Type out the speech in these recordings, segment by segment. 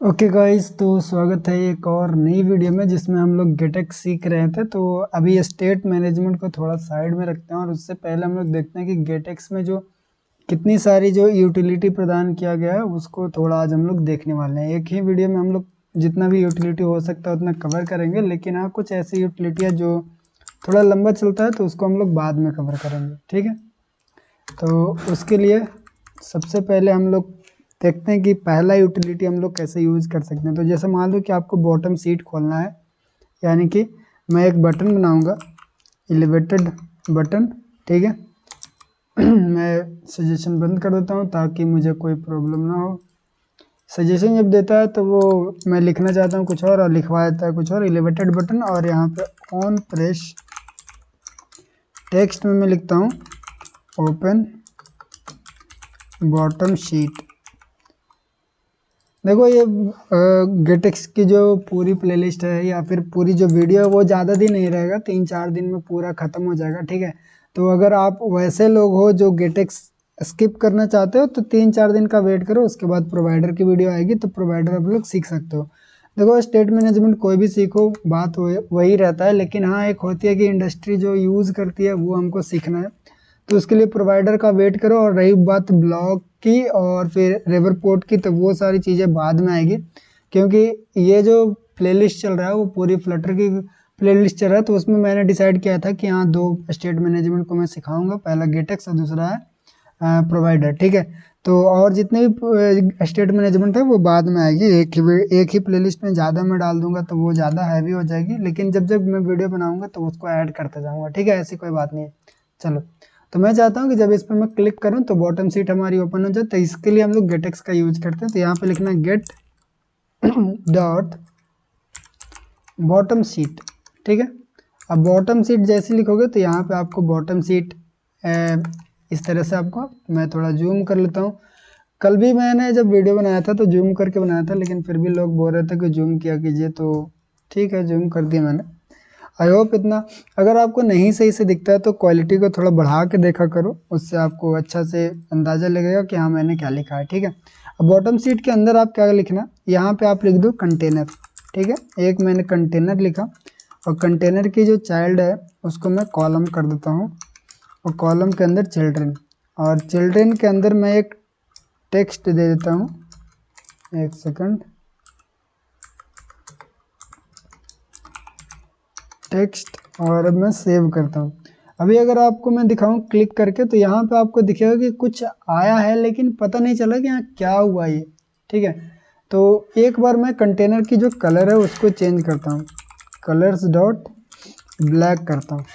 Okay guys, तो स्वागत है एक और नई वीडियो में जिसमें हम लोग गेटेक्स सीख रहे थे। तो अभी स्टेट मैनेजमेंट को थोड़ा साइड में रखते हैं और उससे पहले हम लोग देखते हैं कि गेटेक्स में जो कितनी सारी जो यूटिलिटी प्रदान किया गया है उसको थोड़ा आज हम लोग देखने वाले हैं। एक ही वीडियो में हम लोग जितना भी यूटिलिटी हो सकता है उतना कवर करेंगे, लेकिन हाँ कुछ ऐसी यूटिलिटी है जो थोड़ा लंबा चलता है तो उसको हम लोग बाद में कवर करेंगे, ठीक है। तो उसके लिए सबसे पहले हम लोग देखते हैं कि पहला यूटिलिटी हम लोग कैसे यूज़ कर सकते हैं। तो जैसे मान लो कि आपको बॉटम सीट खोलना है, यानी कि मैं एक बटन बनाऊंगा, एलिवेटेड बटन, ठीक है। मैं सजेशन बंद कर देता हूँ ताकि मुझे कोई प्रॉब्लम ना हो। सजेशन जब देता है तो वो मैं लिखना चाहता हूँ कुछ और लिखवा देता है कुछ और, एलिवेटेड बटन, और यहाँ पे ऑन प्रेस टेक्स्ट में मैं लिखता हूँ ओपन बॉटम शीट। देखो ये गेटेक्स की जो पूरी प्लेलिस्ट है या फिर पूरी जो वीडियो है वो ज़्यादा दिन नहीं रहेगा, 3-4 दिन में पूरा ख़त्म हो जाएगा, ठीक है। तो अगर आप वैसे लोग हो जो गेटेक्स स्किप करना चाहते हो तो 3-4 दिन का वेट करो, उसके बाद प्रोवाइडर की वीडियो आएगी तो प्रोवाइडर आप लोग सीख सकते हो। देखो स्टेट मैनेजमेंट कोई भी सीखो बात वही रहता है, लेकिन हाँ एक होती है कि इंडस्ट्री जो यूज़ करती है वो हमको सीखना है, तो उसके लिए प्रोवाइडर का वेट करो। और रही बात ब्लॉग की और फिर रिवरपोर्ट की, तो वो सारी चीज़ें बाद में आएगी, क्योंकि ये जो प्लेलिस्ट चल रहा है वो पूरी फ्लटर की प्लेलिस्ट चल रहा है। तो उसमें मैंने डिसाइड किया था कि हाँ 2 स्टेट मैनेजमेंट को मैं सिखाऊंगा, पहला गेटेक्स और दूसरा है प्रोवाइडर, ठीक है। तो और जितने भी स्टेट मैनेजमेंट है वो बाद में आएगी, एक ही प्लेलिस्ट में ज़्यादा मैं डाल दूंगा तो वो ज़्यादा हैवी हो जाएगी, लेकिन जब जब मैं वीडियो बनाऊंगा तो उसको ऐड करता जाऊंगा, ठीक है। ऐसी कोई बात नहीं है। चलो, तो मैं चाहता हूँ कि जब इस पर मैं क्लिक करूँ तो बॉटम सीट हमारी ओपन हो जाए। तो इसके लिए हम लोग गेटेक्स का यूज करते हैं। तो यहाँ पे लिखना गेट डॉट बॉटम सीट, ठीक है। अब बॉटम सीट जैसे लिखोगे तो यहाँ पे आपको बॉटम सीट इस तरह से आपको, मैं थोड़ा जूम कर लेता हूँ। कल भी मैंने जब वीडियो बनाया था तो जूम करके बनाया था, लेकिन फिर भी लोग बोल रहे थे कि जूम किया कीजिए, तो ठीक है जूम कर दिया मैंने। आई होप इतना, अगर आपको नहीं सही से दिखता है तो क्वालिटी को थोड़ा बढ़ा के देखा करो, उससे आपको अच्छा से अंदाज़ा लगेगा कि हाँ मैंने क्या लिखा है, ठीक है। अब बॉटम सीट के अंदर आप क्या लिखना, यहाँ पे आप लिख दो कंटेनर, ठीक है। एक मैंने कंटेनर लिखा और कंटेनर की जो चाइल्ड है उसको मैं कॉलम कर देता हूँ, और कॉलम के अंदर चिल्ड्रेन, और चिल्ड्रेन के अंदर मैं एक टेक्स्ट दे देता हूँ, एक सेकंड, टेक्स्ट, और अब मैं सेव करता हूँ। अभी अगर आपको मैं दिखाऊं क्लिक करके तो यहाँ पे आपको दिखेगा कि कुछ आया है, लेकिन पता नहीं चला कि यहाँ क्या हुआ ये, ठीक है। तो एक बार मैं कंटेनर की जो कलर है उसको चेंज करता हूँ, कलर्स डॉट ब्लैक करता हूँ।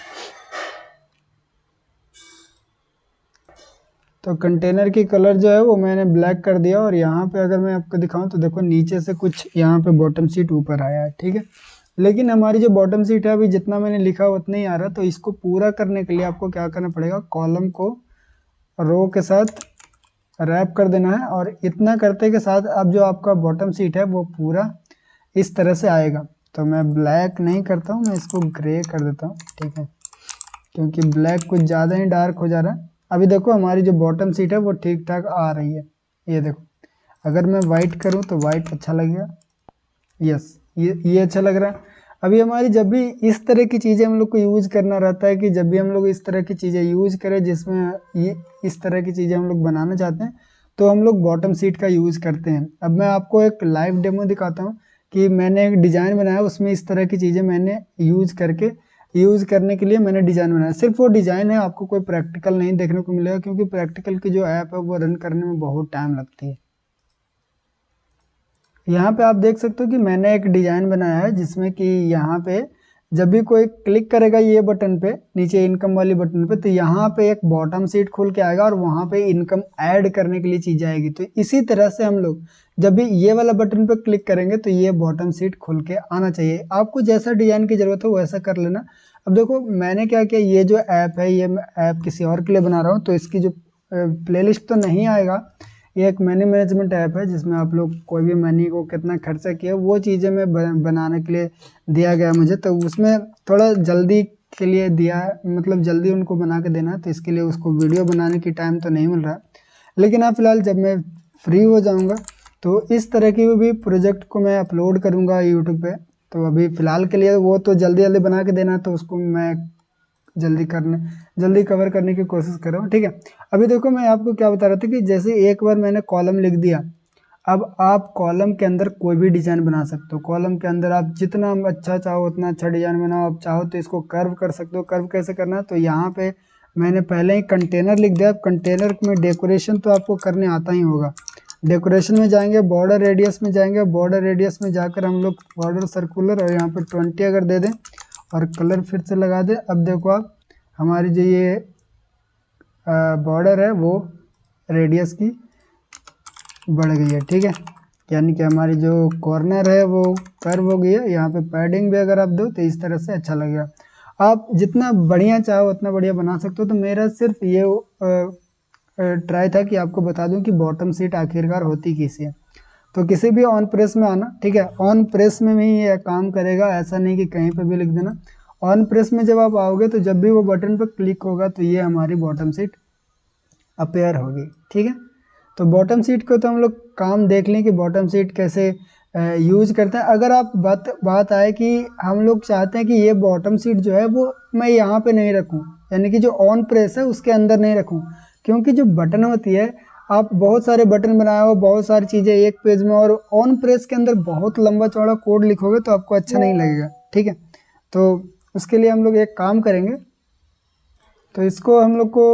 तो कंटेनर की कलर जो है वो मैंने ब्लैक कर दिया, और यहाँ पे अगर मैं आपको दिखाऊं तो देखो नीचे से कुछ यहाँ पे बॉटम सीट ऊपर आया है, ठीक है। लेकिन हमारी जो बॉटम सीट है अभी जितना मैंने लिखा उतना ही आ रहा है, तो इसको पूरा करने के लिए आपको क्या करना पड़ेगा, कॉलम को रो के साथ रैप कर देना है, और इतना करते के साथ अब जो आपका बॉटम सीट है वो पूरा इस तरह से आएगा। तो मैं ब्लैक नहीं करता हूँ, मैं इसको ग्रे कर देता हूँ, ठीक है, क्योंकि ब्लैक कुछ ज़्यादा ही डार्क हो जा रहा है। अभी देखो हमारी जो बॉटम सीट है वो ठीक ठाक आ रही है, ये देखो। अगर मैं वाइट करूँ तो वाइट अच्छा लगेगा, यस ये अच्छा लग रहा है। अभी हमारी जब भी इस तरह की चीज़ें हम लोग को यूज़ करना रहता है, कि जब भी हम लोग इस तरह की चीज़ें यूज़ करें जिसमें ये इस तरह की चीज़ें हम लोग बनाना चाहते हैं, तो हम लोग बॉटम सीट का यूज़ करते हैं। अब मैं आपको एक लाइव डेमो दिखाता हूँ कि मैंने एक डिज़ाइन बनाया, उसमें इस तरह की चीज़ें मैंने यूज़ करने के लिए मैंने डिज़ाइन बनाया। सिर्फ वो डिज़ाइन है, आपको कोई प्रैक्टिकल नहीं देखने को मिलेगा, क्योंकि प्रैक्टिकल की जो ऐप है वो रन करने में बहुत टाइम लगती है। यहाँ पे आप देख सकते हो कि मैंने एक डिज़ाइन बनाया है जिसमें कि यहाँ पे जब भी कोई क्लिक करेगा ये बटन पे, नीचे इनकम वाली बटन पे, तो यहाँ पे एक बॉटम सीट खुल के आएगा और वहाँ पे इनकम ऐड करने के लिए चीज़ आएगी। तो इसी तरह से हम लोग जब भी ये वाला बटन पे क्लिक करेंगे तो ये बॉटम सीट खुल के आना चाहिए। आपको जैसा डिज़ाइन की ज़रूरत हो वैसा कर लेना। अब देखो मैंने क्या किया, ये जो ऐप है ये मैं ऐप किसी और के लिए बना रहा हूँ, तो इसकी जो प्लेलिस्ट तो नहीं आएगा। ये एक मनी मैनेजमेंट ऐप है जिसमें आप लोग कोई भी मनी को कितना खर्चा किया वो चीज़ें मैं बनाने के लिए दिया गया मुझे, तो उसमें थोड़ा जल्दी के लिए दिया है, मतलब जल्दी उनको बना के देना है, तो इसके लिए उसको वीडियो बनाने की टाइम तो नहीं मिल रहा। लेकिन हाँ फिलहाल जब मैं फ्री हो जाऊँगा तो इस तरह की भी प्रोजेक्ट को मैं अपलोड करूँगा यूट्यूब पे। तो अभी फ़िलहाल के लिए वो तो जल्दी जल्दी बना के देना, तो उसको मैं जल्दी कवर करने की कोशिश कर रहा हूँ, ठीक है। अभी देखो मैं आपको क्या बता रहा था कि जैसे एक बार मैंने कॉलम लिख दिया, अब आप कॉलम के अंदर कोई भी डिज़ाइन बना सकते हो। कॉलम के अंदर आप जितना अच्छा चाहो उतना अच्छा डिज़ाइन बनाओ। आप चाहो तो इसको कर्व कर सकते हो। कर्व कैसे करना है, तो यहाँ पे मैंने पहले ही कंटेनर लिख दिया। अब कंटेनर में डेकोरेशन तो आपको करने आता ही होगा। डेकोरेशन में जाएंगे, बॉर्डर रेडियस में जाएंगे, बॉर्डर रेडियस में जाकर हम लोग बॉर्डर सर्कुलर और यहाँ पर 20 अगर दे दें और कलर फिर से लगा दें। अब देखो आप हमारी जो ये बॉर्डर है वो रेडियस की बढ़ गई है, ठीक है। यानी कि हमारी जो कॉर्नर है वो कर्व हो गई है। यहाँ पे पैडिंग भी अगर आप दो तो इस तरह से अच्छा लगेगा। आप जितना बढ़िया चाहो उतना बढ़िया बना सकते हो। तो मेरा सिर्फ ये ट्राई था कि आपको बता दूं कि बॉटम सीट आखिरकार होती कैसी है। तो किसी भी ऑन प्रेस में आना, ठीक है। ऑन प्रेस में भी ये काम करेगा, ऐसा नहीं कि कहीं पे भी लिख देना। ऑन प्रेस में जब आप आओगे तो जब भी वो बटन पर क्लिक होगा तो ये हमारी बॉटम सीट अपेयर होगी, ठीक है। तो बॉटम सीट को तो हम लोग काम देख लें कि बॉटम सीट कैसे यूज करते हैं। अगर आप बात आए कि हम लोग चाहते हैं कि ये बॉटम सीट जो है वो मैं यहाँ पे नहीं रखूँ, यानी कि जो ऑन प्रेस है उसके अंदर नहीं रखूँ, क्योंकि जो बटन होती है आप बहुत सारे बटन बनाए हो, बहुत सारी चीज़ें एक पेज में, और ऑन प्रेस के अंदर बहुत लंबा चौड़ा कोड लिखोगे तो आपको अच्छा नहीं लगेगा, ठीक है। तो उसके लिए हम लोग एक काम करेंगे। तो इसको हम लोग को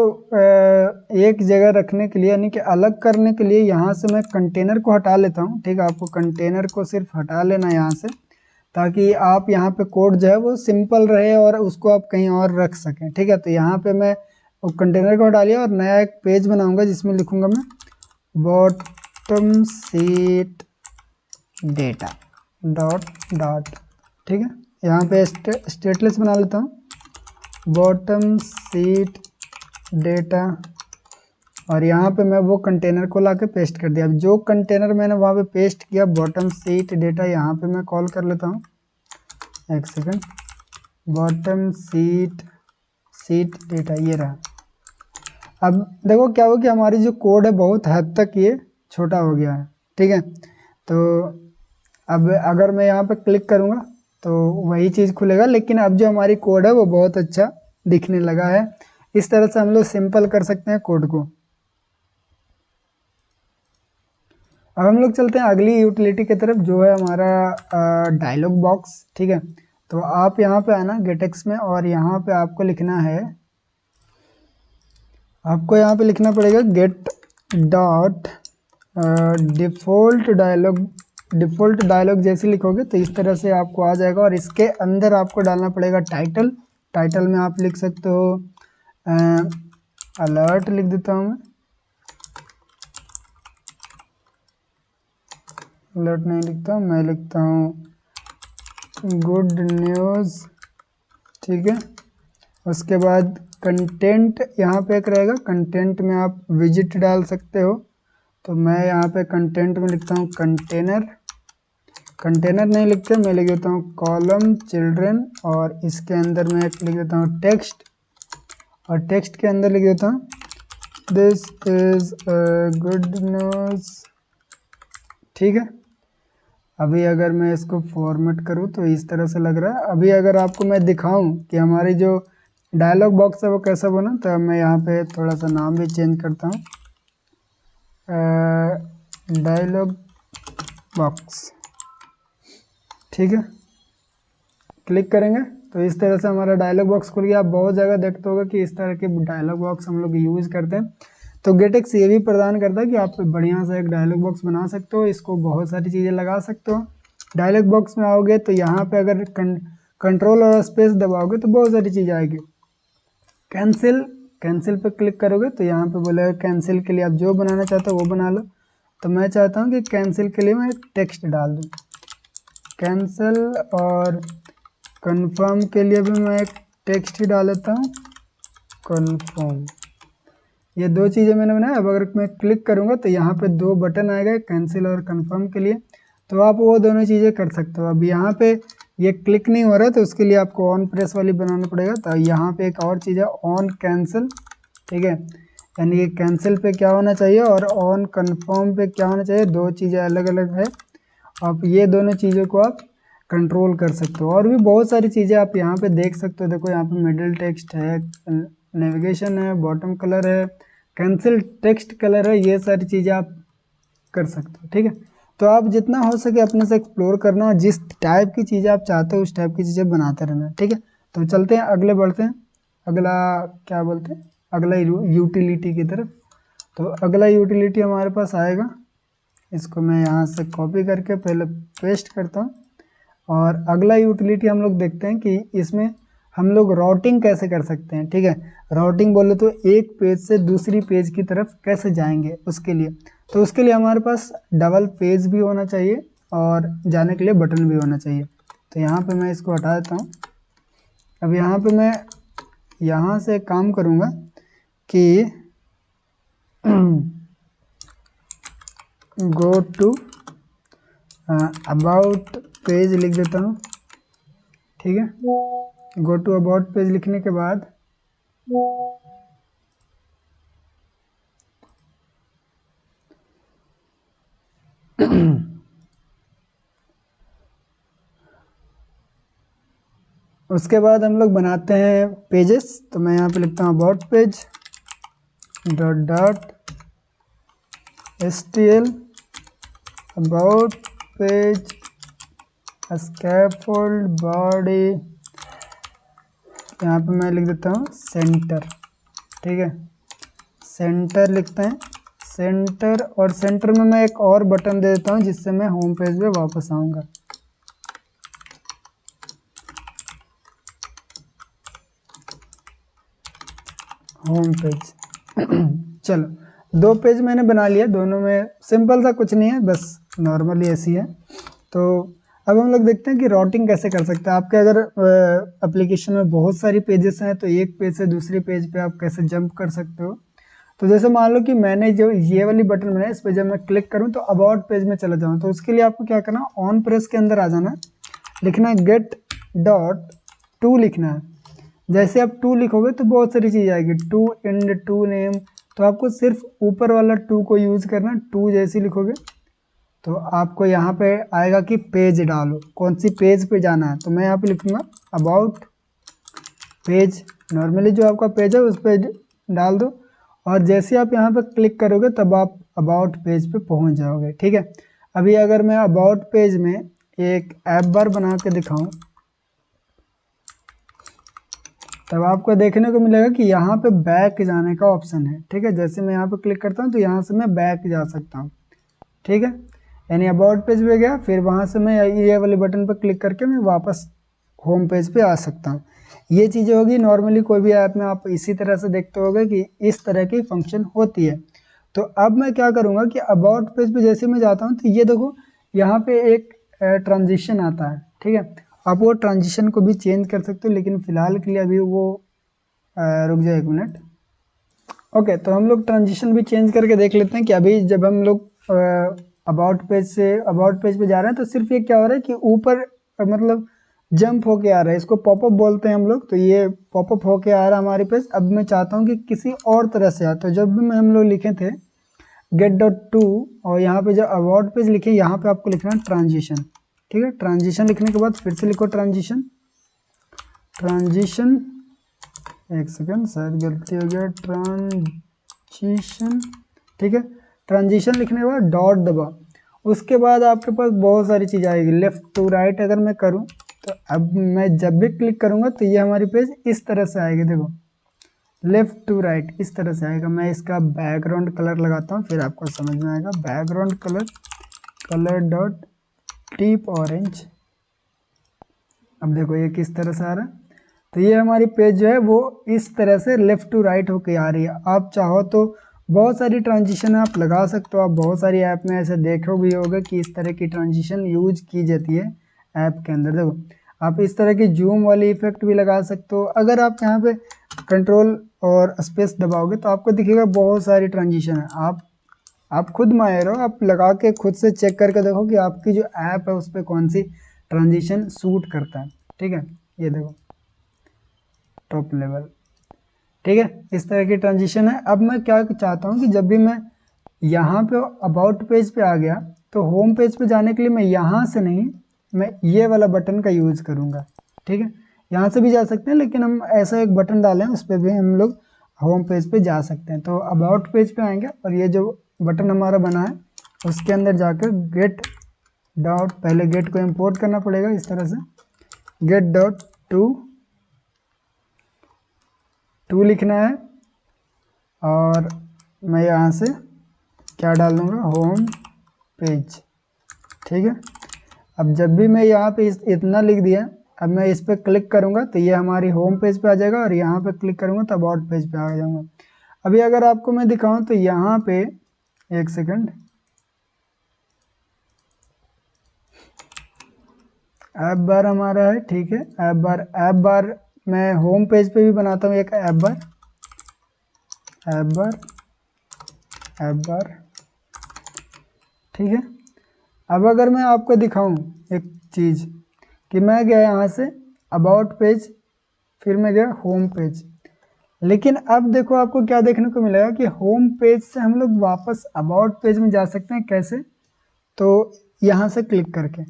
एक जगह रखने के लिए, यानी कि अलग करने के लिए, यहाँ से मैं कंटेनर को हटा लेता हूँ, ठीक है। आपको कंटेनर को सिर्फ हटा लेना यहाँ से, ताकि आप यहाँ पे कोड जो है वो सिंपल रहे और उसको आप कहीं और रख सकें, ठीक है। तो यहाँ पे मैं वो कंटेनर को हटा लिया और नया एक पेज बनाऊंगा जिसमें लिखूंगा मैं बॉटम सीट डेटा डॉट, ठीक है। यहाँ पे स्टेटलेस बना लेता हूँ, बॉटम सीट डेटा, और यहाँ पे मैं वो कंटेनर को लाके पेस्ट कर दिया। अब जो कंटेनर मैंने वहाँ पे पेस्ट किया बॉटम सीट डेटा, यहाँ पे मैं कॉल कर लेता हूँ, एक सेकंड, बॉटम सीट डेटा, ये रहा। अब देखो क्या हो कि हमारी जो कोड है बहुत हद तक ये छोटा हो गया है, ठीक है। तो अब अगर मैं यहाँ पे क्लिक करूँगा तो वही चीज़ खुलेगा, लेकिन अब जो हमारी कोड है वो बहुत अच्छा दिखने लगा है। इस तरह से हम लोग सिंपल कर सकते हैं कोड को। अब हम लोग चलते हैं अगली यूटिलिटी की तरफ, जो है हमारा डायलॉग बॉक्स, ठीक है। तो आप यहाँ पे आना गेटेक्स में, और यहाँ पे आपको लिखना है, आपको यहाँ पे लिखना पड़ेगा गेट डॉट डिफ़ॉल्ट डायलॉग। जैसे लिखोगे तो इस तरह से आपको आ जाएगा, और इसके अंदर आपको डालना पड़ेगा टाइटल में आप लिख सकते हो अलर्ट, लिख देता हूँ मैं, अलर्ट नहीं लिखता हूँ, मैं लिखता हूँ गुड न्यूज़, ठीक है। उसके बाद कंटेंट यहाँ पे एक रहेगा, कंटेंट में आप विजिट डाल सकते हो। तो मैं यहाँ पे कंटेंट में लिखता हूँ कंटेनर नहीं लिखते, मैं लिख देता हूँ कॉलम चिल्ड्रन, और इसके अंदर मैं लिख देता हूँ टेक्स्ट, और टेक्स्ट के अंदर लिख देता हूँ दिस इज़ गुड न्यूज़, ठीक है। अभी अगर मैं इसको फॉर्मेट करूँ तो इस तरह से लग रहा है। अभी अगर आपको मैं दिखाऊं कि हमारी जो डायलॉग बॉक्स है वो कैसा बना, तो मैं यहाँ पे थोड़ा सा नाम भी चेंज करता हूँ, डायलॉग बॉक्स, ठीक है। क्लिक करेंगे तो इस तरह से हमारा डायलॉग बॉक्स खुल गया। आप बहुत जगह देखते होगा कि इस तरह के डायलॉग बॉक्स हम लोग यूज़ करते हैं। तो गेटेक्स ये भी प्रदान करता है कि आप बढ़िया सा एक डायलॉग बॉक्स बना सकते हो, इसको बहुत सारी चीज़ें लगा सकते हो। डायलॉग बॉक्स में आओगे तो यहाँ पे अगर कंट्रोल और स्पेस दबाओगे तो बहुत सारी चीज़ें आएगी। कैंसिल पे क्लिक करोगे तो यहाँ पे बोलेगा कैंसिल के लिए आप जो बनाना चाहते हो वो बना लो। तो मैं चाहता हूँ कि कैंसिल के लिए मैं टेक्स्ट डाल दूँ कैंसिल, और कंफर्म के लिए भी मैं एक टेक्स्ट ही डाल देता हूँ कंफर्म। ये दो चीज़ें मैंने बनाया। अब अगर मैं क्लिक करूँगा तो यहाँ पे दो बटन आएगा, कैंसिल और कंफर्म के लिए, तो आप वो दोनों चीज़ें कर सकते हो। अब यहाँ पे ये क्लिक नहीं हो रहा तो उसके लिए आपको ऑन प्रेस वाली बनाना पड़ेगा। तो यहाँ पे एक और चीज़ है ऑन कैंसिल, ठीक है। यानी कि कैंसिल पे क्या होना चाहिए और ऑन कंफर्म पे क्या होना चाहिए, दो चीज़ें अलग अलग है। आप ये दोनों चीज़ों को आप कंट्रोल कर सकते हो। और भी बहुत सारी चीज़ें आप यहाँ पे देख सकते हो। देखो यहाँ पे मिडिल टेक्स्ट है, नेविगेशन है, बॉटम कलर है, कैंसिल टेक्स्ट कलर है, ये सारी चीज़ें आप कर सकते हो। ठीक है, तो आप जितना हो सके अपने से एक्सप्लोर करना, जिस टाइप की चीज़ें आप चाहते हो उस टाइप की चीज़ें बनाते रहना। ठीक है, तो चलते हैं अगले, बढ़ते हैं अगला, क्या बोलते हैं, अगला यूटिलिटी की तरफ। तो अगला यूटिलिटी हमारे पास आएगा, इसको मैं यहाँ से कॉपी करके पहले पेस्ट करता हूँ। और अगला यूटिलिटी हम लोग देखते हैं कि इसमें हम लोग राउटिंग कैसे कर सकते हैं। ठीक है, राउटिंग बोले तो एक पेज से दूसरी पेज की तरफ कैसे जाएंगे उसके लिए। तो उसके लिए हमारे पास डबल पेज भी होना चाहिए और जाने के लिए बटन भी होना चाहिए। तो यहाँ पे मैं इसको हटा देता हूँ। अब यहाँ पे मैं यहाँ से काम करूँगा कि गो टू अबाउट पेज लिख देता हूँ। ठीक है, गो टू अबाउट पेज लिखने के बाद उसके बाद हम लोग बनाते हैं पेजेस। तो मैं यहाँ पे लिखता हूँ about page dot dot stl about page scaffold body, यहाँ पे मैं लिख देता हूँ सेंटर। ठीक है, सेंटर लिखते हैं, सेंटर, और सेंटर में मैं एक और बटन दे देता हूँ जिससे मैं होम पेज पे वापस आऊँगा। होम पेज चलो, दो पेज मैंने बना लिया, दोनों में सिंपल सा कुछ नहीं है, बस नॉर्मली ऐसी है। तो अब हम लोग देखते हैं कि राउटिंग कैसे कर सकते हैं। आपके अगर एप्लीकेशन में बहुत सारी पेजेस हैं तो एक पेज से दूसरे पेज पे आप कैसे जंप कर सकते हो। तो जैसे मान लो कि मैंने जो ये वाली बटन बनाई, इस पर जब मैं क्लिक करूँ तो अबाउट पेज में चला जाऊँ, तो उसके लिए आपको क्या करना, ऑन प्रेस के अंदर आ जाना, लिखना है गेट डॉट टू लिखना है। जैसे आप टू लिखोगे तो बहुत सारी चीज़ आएगी, टू एंड, टू नेम, तो आपको सिर्फ ऊपर वाला टू को यूज़ करना। टू जैसे लिखोगे तो आपको यहाँ पे आएगा कि पेज डालो, कौन सी पेज पे जाना है। तो मैं यहाँ पे लिखूँगा अबाउट पेज, नॉर्मली जो आपका पेज है उस पर डाल दो, और जैसे आप यहाँ पे क्लिक करोगे तब आप अबाउट पेज पे पहुँच जाओगे। ठीक है, अभी अगर मैं अबाउट पेज में एक ऐप बार बना के दिखाऊँ तब आपको देखने को मिलेगा कि यहाँ पे बैक जाने का ऑप्शन है। ठीक है, जैसे मैं यहाँ पे क्लिक करता हूँ तो यहाँ से मैं बैक जा सकता हूँ। ठीक है, यानी अबाउट पेज पे गया, फिर वहाँ से मैं ये वाले बटन पर क्लिक करके मैं वापस होम पेज पे आ सकता हूँ। ये चीज़ें होगी, नॉर्मली कोई भी ऐप में आप इसी तरह से देखते होगे कि इस तरह की फंक्शन होती है। तो अब मैं क्या करूँगा कि अबाउट पेज पे जैसे मैं जाता हूँ तो ये देखो यहाँ पे एक ट्रांजिशन आता है। ठीक है, आप वो ट्रांजिशन को भी चेंज कर सकते हो, लेकिन फ़िलहाल के लिए अभी वो रुक जाए एक मिनट। ओके, तो हम लोग ट्रांजिशन भी चेंज करके देख लेते हैं कि अभी जब हम लोग about page say about page पे जा रहे हैं तो सिर्फ ये क्या हो रहा है कि ऊपर मतलब जंप होके आ रहा है, इसको पॉपअप बोलते हैं हम लोग। तो ये पॉपअप होके आ रहा है हमारे पेज। अब मैं चाहता हूँ कि किसी और तरह से आए, तो जब भी हम लोग लिखे थे गेट डॉट टू, और यहाँ पे जब अबाउट पेज लिखे यहाँ पे आपको लिखना है ट्रांजिशन। ठीक है, ट्रांजिशन लिखने के बाद फिर से लिखो ट्रांजिशन, ट्रांजिशन, एक सेकंड शायद गलती हो गया, ट्रांजिशन। ठीक है, ट्रांजिशन लिखने के बाद डॉट दबा, उसके बाद आपके पास बहुत सारी चीज़ आएगी। लेफ़्ट टू राइट अगर मैं करूं तो अब मैं जब भी क्लिक करूंगा तो ये हमारी पेज इस तरह से आएगी। देखो लेफ़्ट टू राइट इस तरह से आएगा। मैं इसका बैकग्राउंड कलर लगाता हूँ, फिर आपको समझ में आएगा। Background colour, colour dot deep orange. अब देखो ये किस तरह से आ रहा है। तो ये हमारी पेज जो है वो इस तरह से लेफ़्ट टू राइट होके आ रही है। आप चाहो तो बहुत सारी ट्रांजिशन आप लगा सकते हो। आप बहुत सारी ऐप में ऐसे देखो भी होगा कि इस तरह की ट्रांजिशन यूज की जाती है ऐप के अंदर। देखो आप इस तरह की जूम वाली इफेक्ट भी लगा सकते हो। अगर आप यहाँ पे कंट्रोल और स्पेस दबाओगे तो आपको दिखेगा बहुत सारी ट्रांजिशन है। आप खुद माहिर हो, आप लगा के खुद से चेक करके देखो कि आपकी जो ऐप है उस पर कौन सी ट्रांजिशन सूट करता है। ठीक है, ये देखो टॉप लेवल, ठीक है, इस तरह की ट्रांजिशन है। अब मैं क्या चाहता हूँ कि जब भी मैं यहाँ पे अबाउट पेज पे आ गया तो होम पेज पे जाने के लिए मैं यहाँ से नहीं, मैं ये वाला बटन का यूज़ करूँगा। ठीक है, यहाँ से भी जा सकते हैं, लेकिन हम ऐसा एक बटन डालें उस पर भी हम लोग होम पेज पे जा सकते हैं। तो अबाउट पेज पे आएंगे और ये जो बटन हमारा बना है उसके अंदर जाकर गेट डॉट, पहले गेट को इंपोर्ट करना पड़ेगा इस तरह से, गेट डॉट टू लिखना है और मैं यहाँ से क्या डाल दूँगा, होम पेज। ठीक है, अब जब भी मैं यहाँ पे इतना लिख दिया, अब मैं इस पर क्लिक करूँगा तो ये हमारी होम पेज पे आ जाएगा और यहाँ पे क्लिक करूँगा तो अबाउट पेज पे आ जाऊँगा। अभी अगर आपको मैं दिखाऊँ तो यहाँ पे एक सेकंड, ऐप बार हमारा है। ठीक है, ऐप बार मैं होम पेज पे भी बनाता हूँ एक ऐप बार। ठीक है, अब अगर मैं आपको दिखाऊं एक चीज़ कि मैं गया यहाँ से अबाउट पेज, फिर मैं गया होम पेज, लेकिन अब देखो आपको क्या देखने को मिलेगा कि होम पेज से हम लोग वापस अबाउट पेज में जा सकते हैं। कैसे? तो यहाँ से क्लिक करके।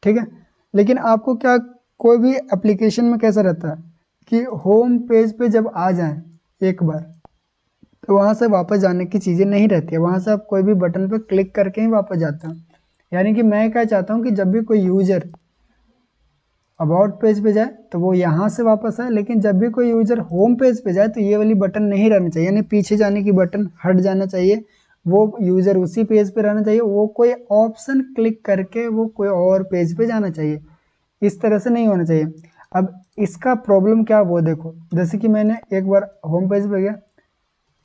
ठीक है, लेकिन आपको क्या, कोई भी एप्लीकेशन में कैसा रहता है कि होम पेज पे जब आ जाएं एक बार तो वहाँ से वापस जाने की चीज़ें नहीं रहती है, वहाँ से आप कोई भी बटन पर क्लिक करके ही वापस जाते हैं। यानी कि मैं क्या चाहता हूँ कि जब भी कोई यूज़र अबाउट पेज पे जाए तो वो यहाँ से वापस आए, लेकिन जब भी कोई यूज़र होम पेज पे जाए तो ये वाली बटन नहीं रहनी चाहिए, यानी पीछे जाने की बटन हट जाना चाहिए, वो यूज़र उसी पेज पे रहना चाहिए, वो कोई ऑप्शन क्लिक करके वो कोई और पेज पे जाना चाहिए, इस तरह से नहीं होना चाहिए। अब इसका प्रॉब्लम क्या वो देखो, जैसे कि मैंने एक बार होम पेज पे गया,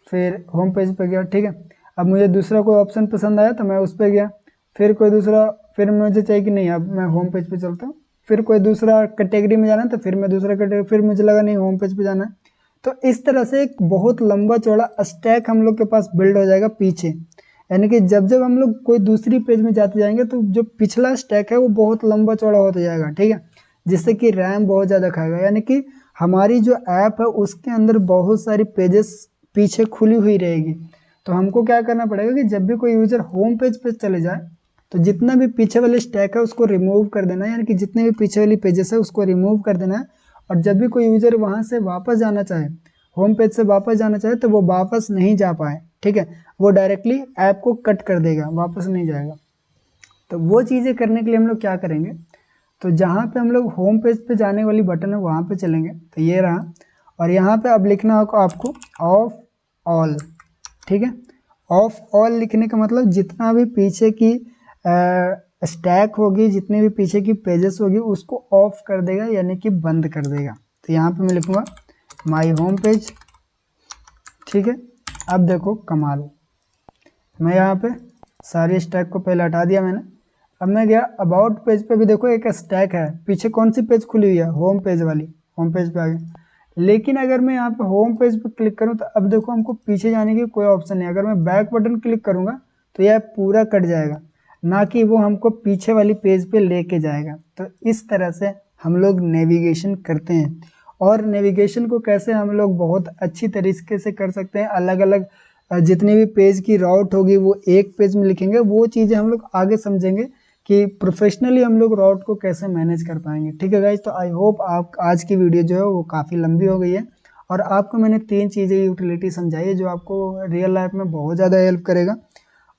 फिर होम पेज पे गया। ठीक है, अब मुझे दूसरा कोई ऑप्शन पसंद आया तो मैं उस पर गया, फिर कोई दूसरा, फिर मुझे चाहिए कि नहीं अब मैं होम पेज पे चलता हूँ, फिर कोई दूसरा कैटेगरी में जाना है तो फिर मैं दूसरा कैटेगरी, फिर मुझे लगा नहीं होम पेज पे जाना है। तो इस तरह से एक बहुत लंबा चौड़ा स्टैक हम लोग के पास बिल्ड हो जाएगा पीछे, यानी कि जब जब हम लोग कोई दूसरी पेज में जाते जाएंगे तो जो पिछला स्टैक है वो बहुत लंबा चौड़ा होता जाएगा। ठीक है, जिससे कि रैम बहुत ज़्यादा खाएगा, यानी कि हमारी जो ऐप है उसके अंदर बहुत सारी पेजेस पीछे खुली हुई रहेगी। तो हमको क्या करना पड़ेगा कि जब भी कोई यूज़र होम पेज पे चले जाए तो जितना भी पीछे वाले स्टैक है उसको रिमूव कर देना है, यानी कि जितने भी पीछे वाली पेजेस है उसको रिमूव कर देना है। और जब भी कोई यूज़र वहाँ से वापस जाना चाहे, होम पेज से वापस जाना चाहे, तो वो वापस नहीं जा पाए। ठीक है, वो डायरेक्टली ऐप को कट कर देगा, वापस नहीं जाएगा। तो वो चीज़ें करने के लिए हम लोग क्या करेंगे, तो जहाँ पे हम लोग होम पेज पे जाने वाली बटन है वहाँ पे चलेंगे, तो ये रहा, और यहाँ पे अब लिखना होगा आपको ऑफ ऑल। ठीक है, ऑफ ऑल लिखने का मतलब जितना भी पीछे की स्टैक होगी, जितने भी पीछे की पेजेस होगी उसको ऑफ कर देगा, यानी कि बंद कर देगा। तो यहाँ पे मैं लिखूँगा माई होम पेज। ठीक है, अब देखो कमाल, मैं यहाँ पे सारी स्टैक को पहले हटा दिया मैंने। अब मैं गया अबाउट पेज पे, भी देखो एक स्टैक है, पीछे कौन सी पेज खुली हुई है, होम पेज वाली, होम पेज पे आ गया। लेकिन अगर मैं यहाँ पे होम पेज पे क्लिक करूँ तो अब देखो हमको पीछे जाने की कोई ऑप्शन नहीं है। अगर मैं बैक बटन क्लिक करूँगा तो यह पूरा कट जाएगा, ना कि वो हमको पीछे वाली पेज पे लेके जाएगा। तो इस तरह से हम लोग नेविगेशन करते हैं, और नेविगेशन को कैसे हम लोग बहुत अच्छी तरीके से कर सकते हैं, अलग अलग जितनी भी पेज की राउट होगी वो एक पेज में लिखेंगे, वो चीज़ें हम लोग आगे समझेंगे कि प्रोफेशनली हम लोग राउट को कैसे मैनेज कर पाएंगे। ठीक है गाइज, तो आई होप आप आज की वीडियो जो है वो काफ़ी लंबी हो गई है और आपको मैंने 3 चीज़ें यूटिलिटी समझाई है जो आपको रियल लाइफ में बहुत ज़्यादा हेल्प करेगा।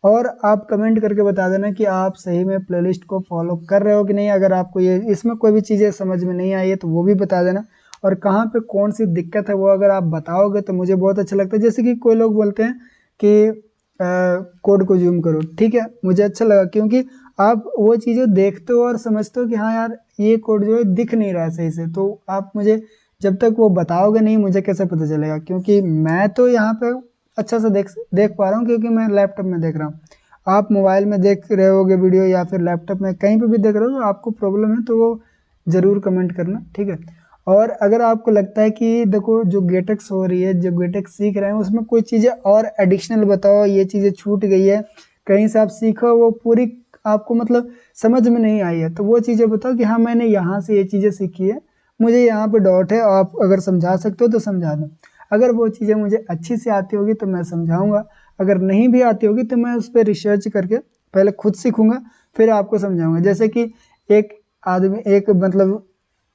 और आप कमेंट करके बता देना कि आप सही में प्लेलिस्ट को फॉलो कर रहे हो कि नहीं। अगर आपको ये इसमें कोई भी चीज़ें समझ में नहीं आई है तो वो भी बता देना, और कहाँ पे कौन सी दिक्कत है वो अगर आप बताओगे तो मुझे बहुत अच्छा लगता है। जैसे कि कोई लोग बोलते हैं कि कोड को जूम करो, ठीक है, मुझे अच्छा लगा क्योंकि आप वो चीज़ें देखते हो और समझते हो कि हाँ यार ये कोड जो है दिख नहीं रहा है सही से, तो आप मुझे जब तक वो बताओगे नहीं मुझे कैसे पता चलेगा, क्योंकि मैं तो यहाँ पे अच्छा से देख पा रहा हूँ क्योंकि मैं लैपटॉप में देख रहा हूँ। आप मोबाइल में देख रहे होगे वीडियो या फिर लैपटॉप में कहीं पे भी देख रहे हो, तो आपको प्रॉब्लम है तो वो ज़रूर कमेंट करना, ठीक है। और अगर आपको लगता है कि देखो जो गेटेक्स हो रही है, जो गेटेक्स सीख रहे हैं उसमें कोई चीज़ें और एडिशनल बताओ, ये चीज़ें छूट गई है कहीं से आप सीखो वो पूरी आपको मतलब समझ में नहीं आई है, तो वो चीज़ें बताओ कि हाँ मैंने यहाँ से ये चीज़ें सीखी है, मुझे यहाँ पे डाउट है, आप अगर समझा सकते हो तो समझा दो। अगर वो चीज़ें मुझे अच्छी से आती होगी तो मैं समझाऊंगा, अगर नहीं भी आती होगी तो मैं उस पर रिसर्च करके पहले खुद सीखूंगा फिर आपको समझाऊंगा। जैसे कि एक आदमी, एक मतलब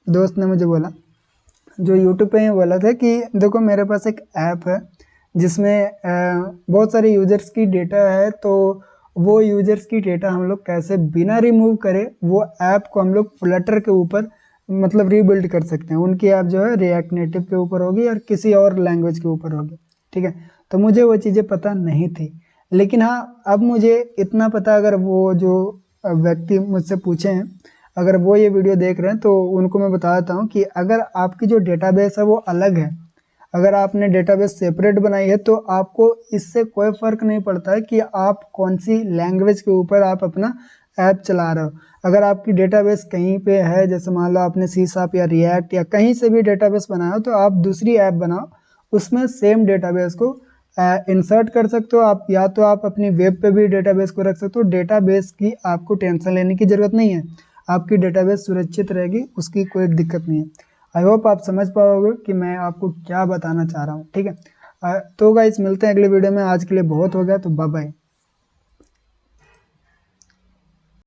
दोस्त ने मुझे बोला, जो यूट्यूब पे ही बोला था कि देखो मेरे पास एक ऐप है जिसमें बहुत सारे यूजर्स की डेटा है, तो वो यूजर्स की डेटा हम लोग कैसे बिना रिमूव करे वो ऐप को हम लोग फ्लटर के ऊपर मतलब रीबिल्ड कर सकते हैं। उनकी ऐप जो है रिएक्ट नेटिव के ऊपर होगी और किसी और लैंग्वेज के ऊपर होगी, ठीक है। तो मुझे वो चीज़ें पता नहीं थी, लेकिन हाँ अब मुझे इतना पता, अगर वो जो व्यक्ति मुझसे पूछे हैं अगर वो ये वीडियो देख रहे हैं तो उनको मैं बताता हूँ कि अगर आपकी जो डेटाबेस है वो अलग है, अगर आपने डेटाबेस सेपरेट बनाई है तो आपको इससे कोई फ़र्क नहीं पड़ता है कि आप कौन सी लैंग्वेज के ऊपर आप अपना ऐप चला रहे हो। अगर आपकी डेटाबेस कहीं पे है, जैसे मान लो आपने सी शार्प या रिएक्ट या कहीं से भी डेटाबेस बनाया हो, तो आप दूसरी ऐप बनाओ, उसमें सेम डेटाबेस को इंसर्ट कर सकते हो आप, या तो आप अपनी वेब पे भी डेटाबेस को रख सकते हो। डेटाबेस की आपको टेंशन लेने की ज़रूरत नहीं है, आपकी डेटाबेस सुरक्षित रहेगी, उसकी कोई दिक्कत नहीं है। आई होप आप समझ पाओगे कि मैं आपको क्या बताना चाह रहा हूँ, ठीक है। तो गाइस मिलते हैं अगले वीडियो में, आज के लिए बहुत हो गया, तो बाय बाय।